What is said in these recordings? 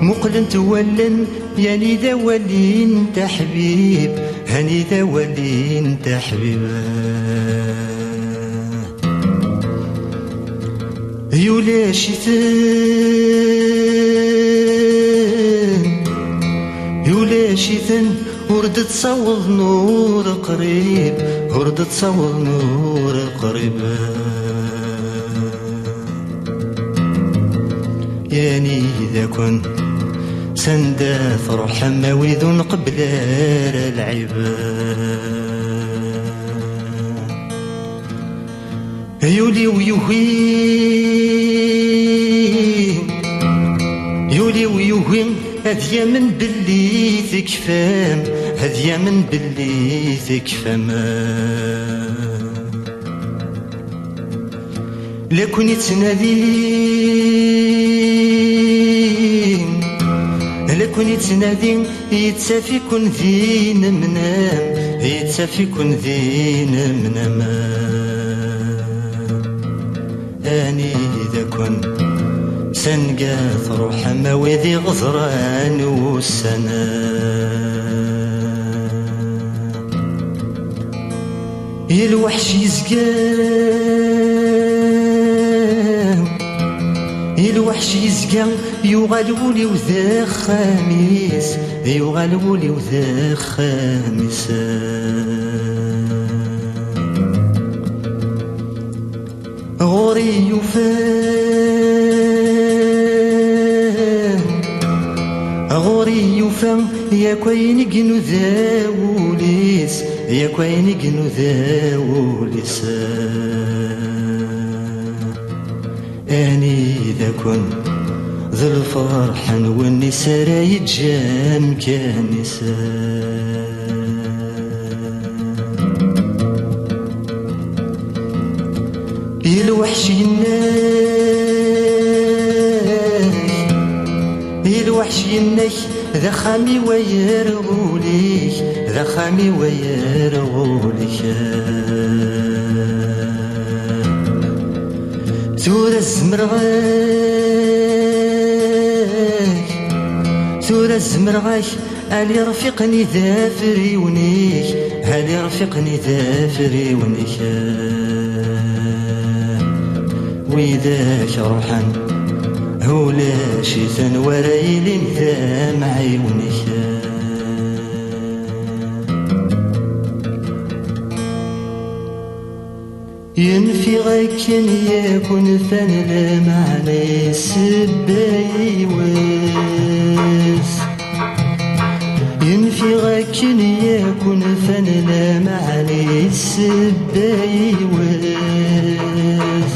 مقلن تولن يعني ذا ولي انت حبيب، هاني ذا ولي انت حبيب. يولا شيثن ورد تصوض نور قريب، ورد تصوض نور قريب. ياني إذا كن سندا فرح ماويذ قبل العباد. يولي ويوهين هذيا من بلي تكفام، هذيا من بلي تكفام. لكن يتنادين يتسافي كن ذي نمنام، يتسافي كن ذي نمنام. أني إذا كن سنقا تروح مواذي غزران والسنا. الوحش يزقام يغلولي وذا خميس، يغلولي وذا خميس. غوري يفهم يا كوين جنو ذا وليس، يا كوين جنو ذا وليس. أني إذا كن ذو الفرحان والنساء رايجان كنساء. الوحش ينك ذا خامي ويرغوليك، ذا خامي ويرغوليك. ثورة الزمرغاك اللي رفيقني ذا فريونيك، اللي رفيقني ذا فريونيك. وإذاك روحان هولا شيثان ورايلين ذا معيونيك. ينفي غاكن يكون ثان لا معنى سباي واس، ينفي غاكن يكون ثان لا معنى سباي واس.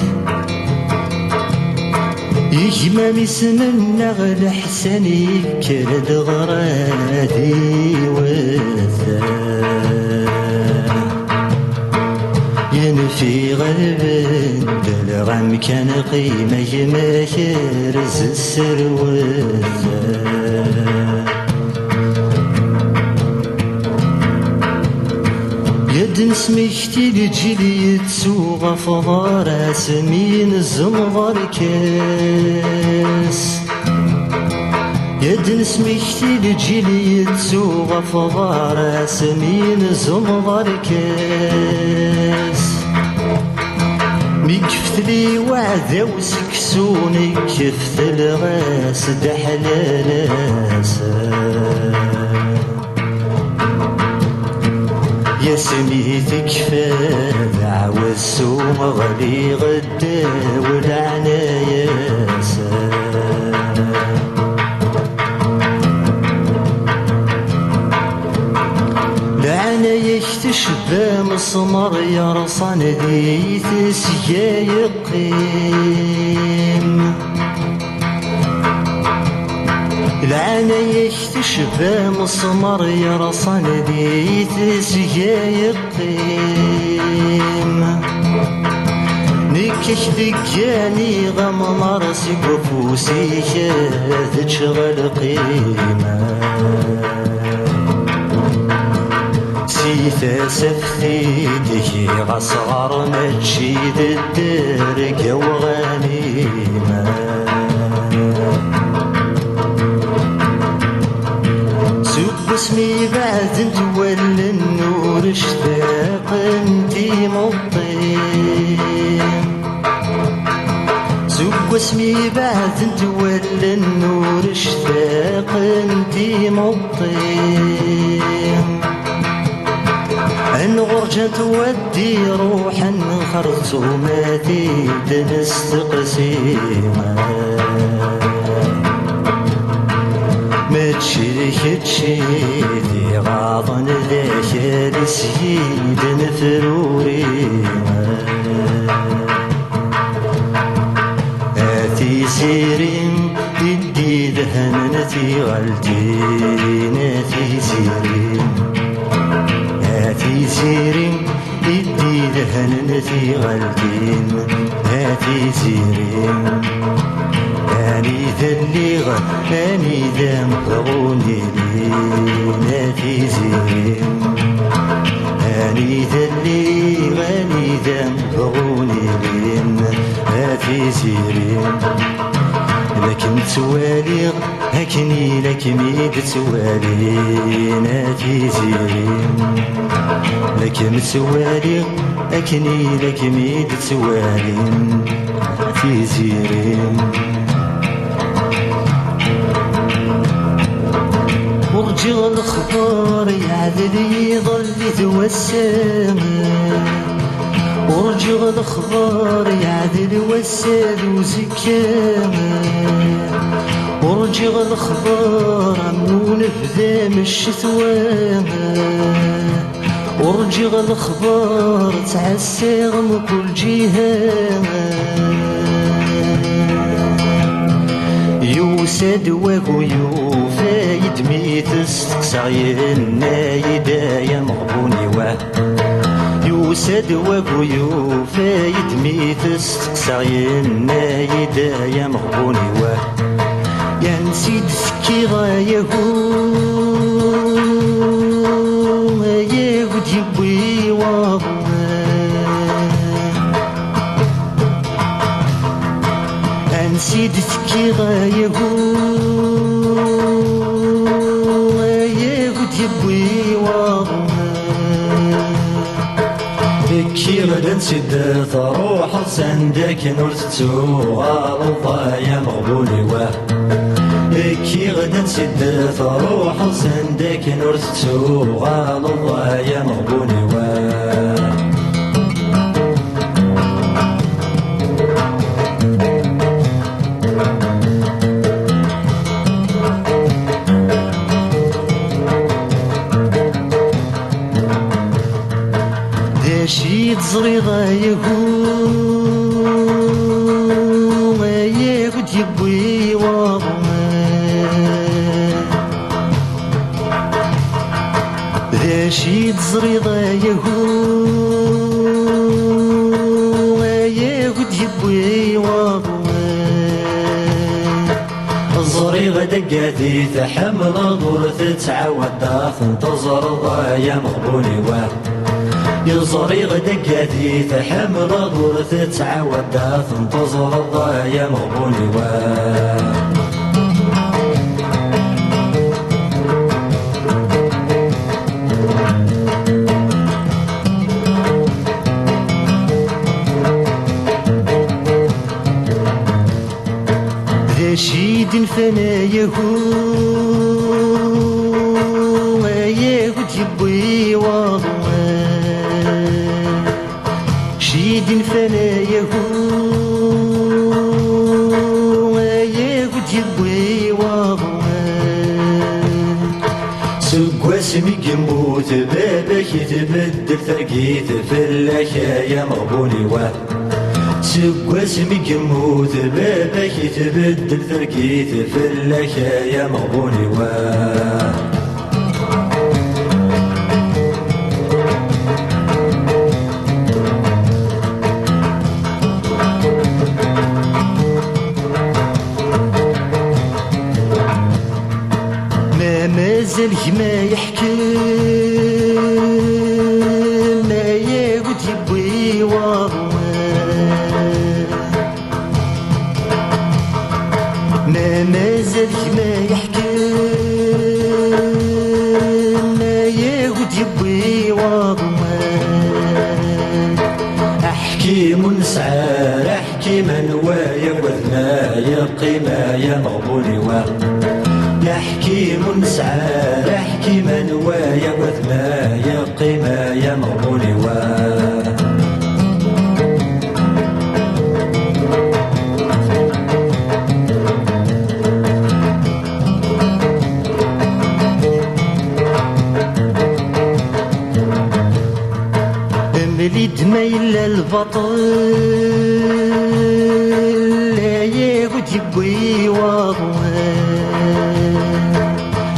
يجمع يسمنا غلا حساني كرد غرادي وثا. ينفي غلبن دلغم كان قيمة ما كرز السروثا. يد نسميكتي لجيلي يتسوغ فضار سمين الزمضر كاس. يد نسميكتي لجيلي يتسوغ فضار سمين الزمضر كاس. ميكفت لي وعذا وسكسوني كفت الغاس دحلالاسا. يا سميتك فاذع والسوم غلي غدا والعناياسا. تشبه مسمر يرصان ذي تسيا يقيم. العناية تشبه مسمر يرصان ذي تسيا يقيم. نكش دقاني غمر سيقفوسي كاذ تشغل قيمة. سيثا سفثيتك غصغر ما تشيد الدرق وغنيمة سب اسمي بعد تولى النور اشتاق انتي مطيم سب اسمي بعد تولى النور اشتاق انتي مطيم ان غرجة تودي روحا خرطوماتي تنستقسيمة ما تشيك تشيدي غاضن ذاك سيد نفروري آتي سيرين يدي ذهنتي غلتين آتي سيرين آتي سيرين يدي ذهنتي غلتين آتي سيرين أني ذا اللي أني ذا مغوني آتي سيرين أني ذا اللي أني ذا مغوني آتي سيرين لكن توالي هكني لك ميد توالي ناتي سيرين لكن توالي هكني لك ميد توالي ناتي سيرين ورجع الخبر يعدل يظل يتوسم ورجع الخبر يعدل وساد وزكامة ورجع الخبر عمون فذام الشتوامة ورجع الخبر تعساغ من كل جهة يوسد وكو يوفايد ميت استقسعين نايدا مغبوني واه يوسد وكو يوفايد ميت استقسعين نايدا مغبوني واه يا نسيد سكي غايهو ياهو جيبوي واغو نسيد سكي غايهو ياهو جيبوي واغو كي غدا نسد تروح سندك نرتو غالطايا مغبوني واه كي غدا نسد تروح سندك نرتو غالطايا مغبوني واه شيد زريغة يهو ياهو جيبوي واغو ذا شيد زريغة يهو ياهو جيبوي واغو الزريغة دقاتي تحمل غرث تعاود داخل تزرض يا مغبوني واه يزريغ دقاتي تحمل غرث تعاود تنتظر الضايا مغبوني واه ذا شيد فنايهو ياهو جيبوي واغو شيد فنايهو ياهو جيبوي واغو سقواس ميقموت بابك يتبدل ثرقيت فلاك يا مغبوني واه سقواس ميقموت بابك يتبدل ثرقيت فلاك يا مغبوني واه مازال ما يحكي ما مازالك ما يحكم ما يهود يبوي وضمان حكيم سعار حكيما ويا وذنا يقي ما يا مغبوني يا حكيم سعار حكيما ويا وذنا يقي ما يا مغبوني مليد ما إلا البطل لا يهود يبوي وضمان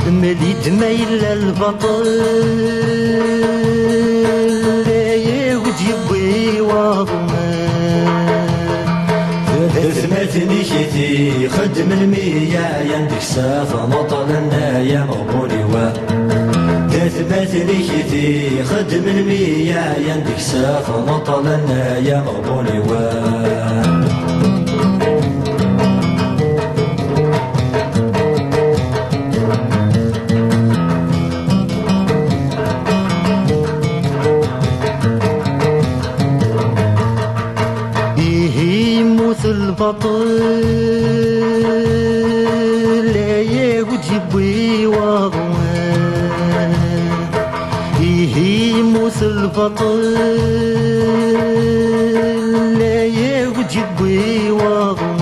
مليد ما إلا البطل لا يهود يبوي وضمان ثمتني كيتي خدم المية يندك سافة مطلنا يا مغبوني ثمتني كيتي خدم المية يندك سافة مطلنا يا مغبوني يموت البطل لا يهود يبوي وضمان يموت البطل لا يهود يبوي وضمان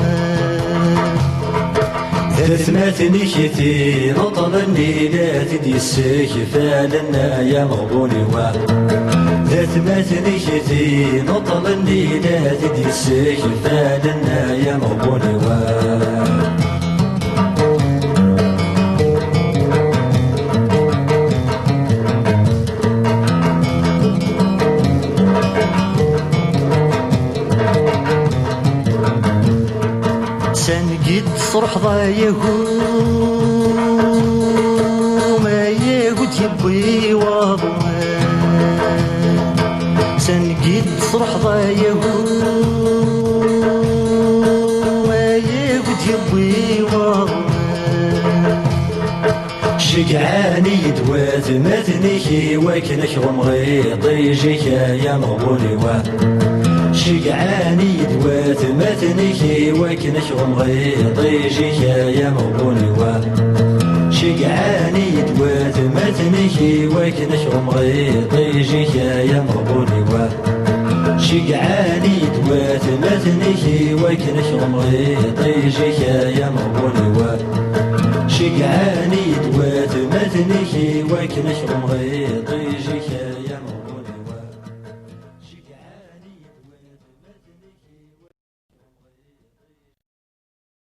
ثمتني كيتي نطلني لا تدي السيف فالنا يا مغبوني ثمتني كيتي نطلني لا تدي السيف فالنا يا مغبوني سنجد صرح ضايهو ما يهود يبوي وضمان سنجد صرح ضايهو ما يهود يبوي وضمان شقعاني دوات متنيكي وكنك غمغيط يجيك يا مغبوني شقعاني دوات متنيكي وكنك غمغيط يجيك يا مغبوني شقعاني دوات متنيكي وكنك غمغيط يجيك يا مغبوني شقعاني دوات متنيكي وكنك غمغيط يجيك يا مغبوني شقعاني دوات متنيكي وكنك غمغيط يجيك يا مغبوني